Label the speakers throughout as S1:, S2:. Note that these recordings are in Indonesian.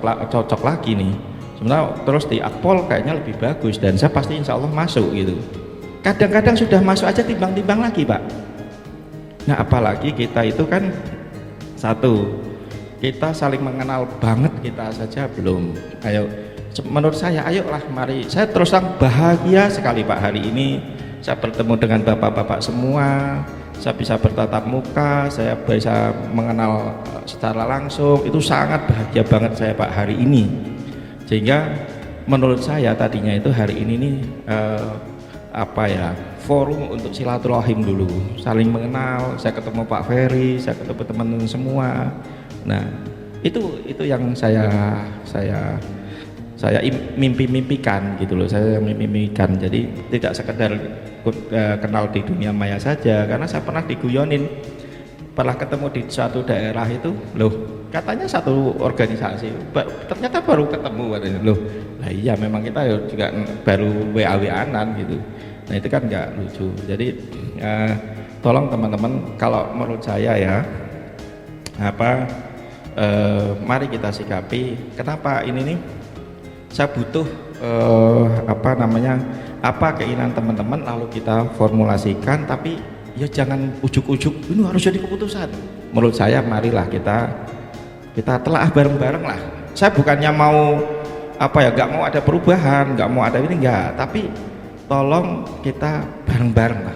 S1: cocok lagi nih. Sebenarnya terus di Akpol kayaknya lebih bagus dan saya pasti insya Allah masuk gitu. Kadang-kadang sudah masuk aja timbang-timbang lagi Pak. Nah apalagi kita itu kan satu, kita saling mengenal banget kita saja belum. Ayo, menurut saya ayolah mari, saya terus terang bahagia sekali Pak hari ini saya bertemu dengan bapak-bapak semua, saya bisa bertatap muka, saya bisa mengenal secara langsung, itu sangat bahagia banget saya Pak hari ini. Sehingga menurut saya tadinya itu hari ini nih forum untuk silaturahim dulu, saling mengenal. Saya ketemu Pak Ferry, saya ketemu teman-teman semua. Nah itu yang saya mimpi-mimpikan gitu loh, saya mimpi-mimpikan. Jadi tidak sekedar kenal di dunia maya saja, karena saya pernah diguyonin, pernah ketemu di suatu daerah itu, loh katanya satu organisasi, ternyata baru ketemu katanya. Loh lah iya memang kita juga baru WA-WA-an gitu. Nah itu kan nggak lucu. Jadi tolong teman-teman, kalau menurut saya ya mari kita sikapi. Kenapa ini nih saya butuh apa keinginan teman-teman lalu kita formulasikan, tapi ya jangan ujuk-ujuk ini harus jadi keputusan. Menurut saya marilah kita telaah bareng-bareng lah. Saya bukannya mau nggak mau ada perubahan, nggak mau ada ini, enggak, tapi tolong kita bareng-bareng lah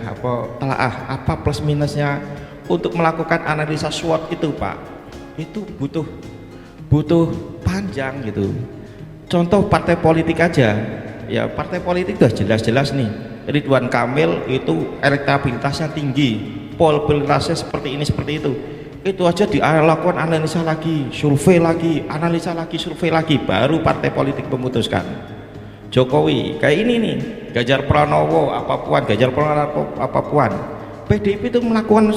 S1: telaah apa plus minusnya untuk melakukan analisa SWOT itu Pak. Itu butuh panjang gitu. Contoh partai politik aja ya, partai politik udah jelas-jelas nih, Ridwan Kamil itu elektabilitasnya tinggi, popularitasnya seperti ini seperti itu aja dilakukan analisa lagi, survei lagi, analisa lagi, survei lagi, baru partai politik memutuskan. Jokowi kayak ini nih, Ganjar Pranowo apa Puan, PDIP itu melakukan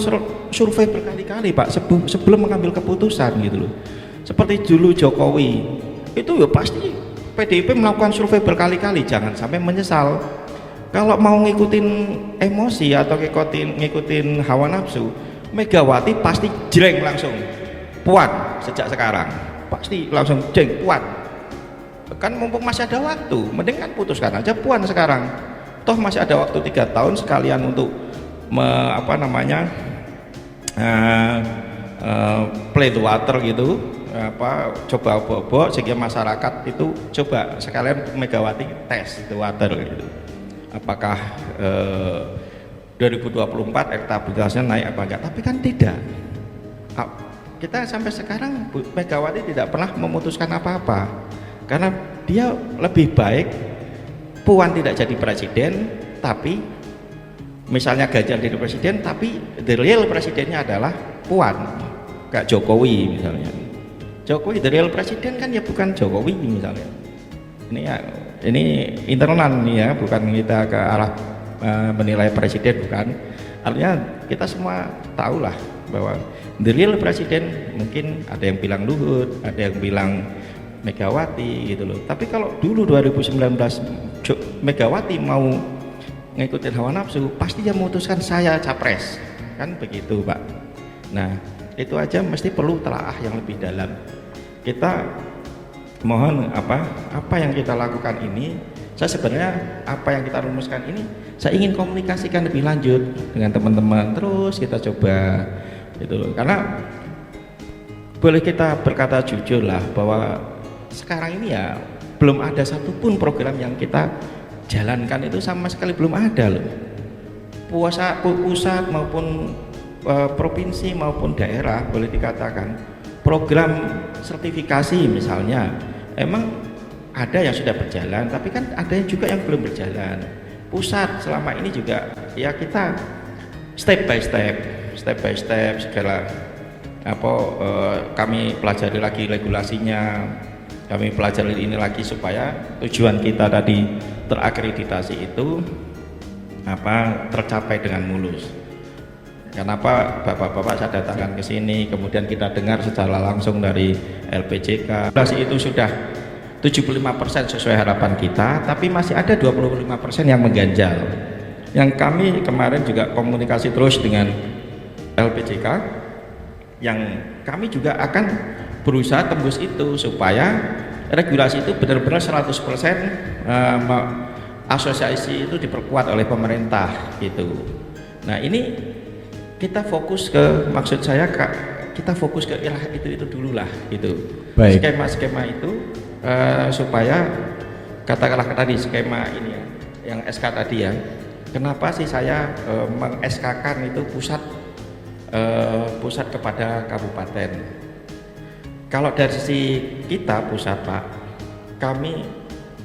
S1: survei berkali-kali Pak sebelum mengambil keputusan gitu loh. Seperti dulu Jokowi itu ya pasti PDIP melakukan survei berkali-kali, jangan sampai menyesal. Kalau mau ngikutin emosi atau ngikutin hawa nafsu, Megawati pasti jreng langsung Puan. Sejak sekarang pasti langsung jreng Puan. Kan mumpung masih ada waktu, mending kan putuskan aja Puan sekarang, toh masih ada waktu 3 tahun sekalian untuk play the water gitu, coba obok-obok sehingga masyarakat itu coba sekalian Megawati tes the water gitu. Apakah 2024 elektabilitasnya naik apa enggak? Tapi kan tidak. Kita sampai sekarang Megawati tidak pernah memutuskan apa-apa, karena dia lebih baik Puan tidak jadi presiden, tapi misalnya Ganjar jadi presiden, tapi the real presidennya adalah Puan, kayak Jokowi misalnya. Jokowi the real presiden kan ya bukan Jokowi misalnya. Ini internal nih ya, bukan kita ke arah menilai presiden, bukan. Artinya kita semua tahulah bahwa the real presiden mungkin ada yang bilang Luhut, ada yang bilang Megawati gitu loh. Tapi kalau dulu 2019 Megawati mau ngikutin hawa nafsu, pasti dia memutuskan saya capres, kan begitu Pak. Nah itu aja mesti perlu telaah yang lebih dalam. Kita mohon apa yang kita lakukan ini, saya sebenarnya apa yang kita rumuskan ini saya ingin komunikasikan lebih lanjut dengan teman-teman, terus kita coba gitu loh. Karena boleh kita berkata jujur lah bahwa sekarang ini ya belum ada satupun program yang kita jalankan itu sama sekali belum ada loh. Pusat maupun provinsi maupun daerah boleh dikatakan program sertifikasi misalnya emang ada yang sudah berjalan, tapi kan ada juga yang belum berjalan. Pusat selama ini juga ya kita step by step segala kami pelajari lagi regulasinya, kami pelajari ini lagi supaya tujuan kita tadi terakreditasi itu tercapai dengan mulus. Kenapa bapak-bapak saya datangkan ke sini, kemudian kita dengar secara langsung dari LPJK. Itu sudah 75% sesuai harapan kita, tapi masih ada 25% yang mengganjal. Yang kami kemarin juga komunikasi terus dengan LPJK, yang kami juga akan berusaha tembus itu supaya regulasi itu benar-benar 100% asosiasi itu diperkuat oleh pemerintah gitu. Nah ini kita fokus ke, maksud saya Kak, kita fokus ke itu dulu lah gitu. Skema-skema itu supaya katakanlah tadi skema ini ya, yang SK tadi ya. Kenapa sih saya meng-SK-kan itu pusat kepada kabupaten? Kalau dari sisi kita pusat Pak, kami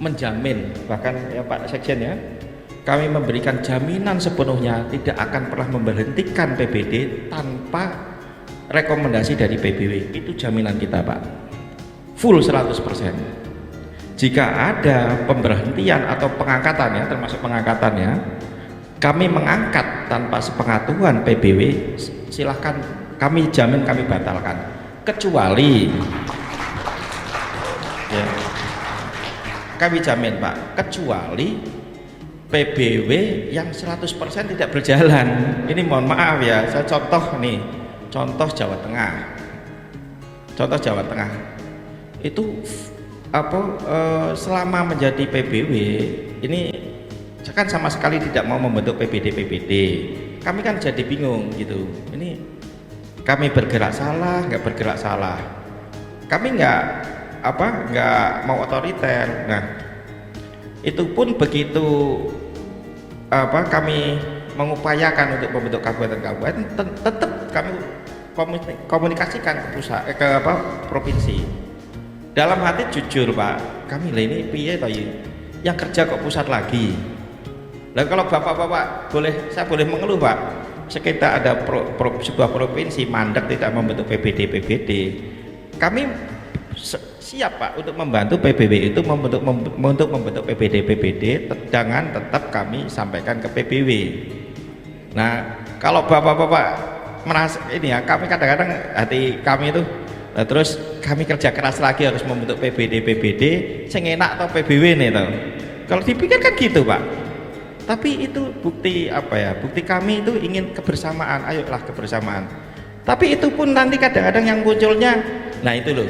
S1: menjamin, bahkan ya Pak Sekjen ya, kami memberikan jaminan sepenuhnya tidak akan pernah memberhentikan PBD tanpa rekomendasi dari PBW. Itu jaminan kita Pak, full 100%. Jika ada pemberhentian atau pengangkatan ya, termasuk pengangkatannya, kami mengangkat tanpa sepengetahuan PBW, silahkan kami jamin kami batalkan, kecuali ya, kami jamin Pak, kecuali PBW yang 100% tidak berjalan. Ini mohon maaf ya, saya contoh nih, contoh Jawa Tengah itu selama menjadi PBW ini kan sama sekali tidak mau membentuk PBD. Kami kan jadi bingung gitu, ini kami bergerak salah, nggak bergerak salah, kami nggak mau otoriter. Nah itu pun begitu kami mengupayakan untuk membentuk kabupaten tetap kami komunikasikan ke pusat ke provinsi. Dalam hati jujur Pak, kami lah ini piye toh yang kerja kok pusat lagi. Lah kalau bapak-bapak saya boleh mengeluh Pak, sekitar ada sebuah provinsi mandek tidak membentuk PBD, kami siap Pak untuk membantu PBW itu untuk membentuk PBD dengan tetap kami sampaikan ke PBW. Nah kalau bapak-bapak merasa ini ya, kami kadang-kadang hati kami itu terus kami kerja keras lagi harus membentuk PBD sing enak atau PBW nih toh. Kalau dipikir kan gitu Pak, tapi itu bukti bukti kami itu ingin kebersamaan, ayolah kebersamaan. Tapi itu pun nanti kadang-kadang yang munculnya, nah itu loh,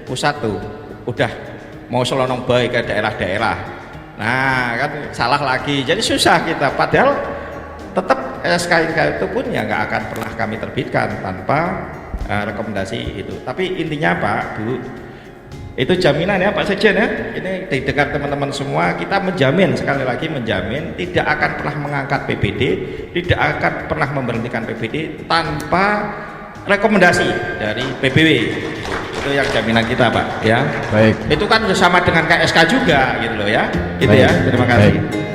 S1: pusat tuh udah mau selonong baik ke daerah-daerah, nah kan salah lagi, jadi susah kita. Padahal tetap SK itu pun ya nggak akan pernah kami terbitkan tanpa rekomendasi itu. Tapi intinya Pak Bu, itu jaminan ya Pak Sekjen ya, ini didengar teman-teman semua, kita menjamin, sekali lagi menjamin tidak akan pernah mengangkat PBD, tidak akan pernah memberhentikan PBD tanpa rekomendasi dari PBW. Itu yang jaminan kita Pak ya.
S2: Baik.
S1: Itu kan sama dengan KSK juga gitu loh ya. Gitu ya. Terima kasih. Baik.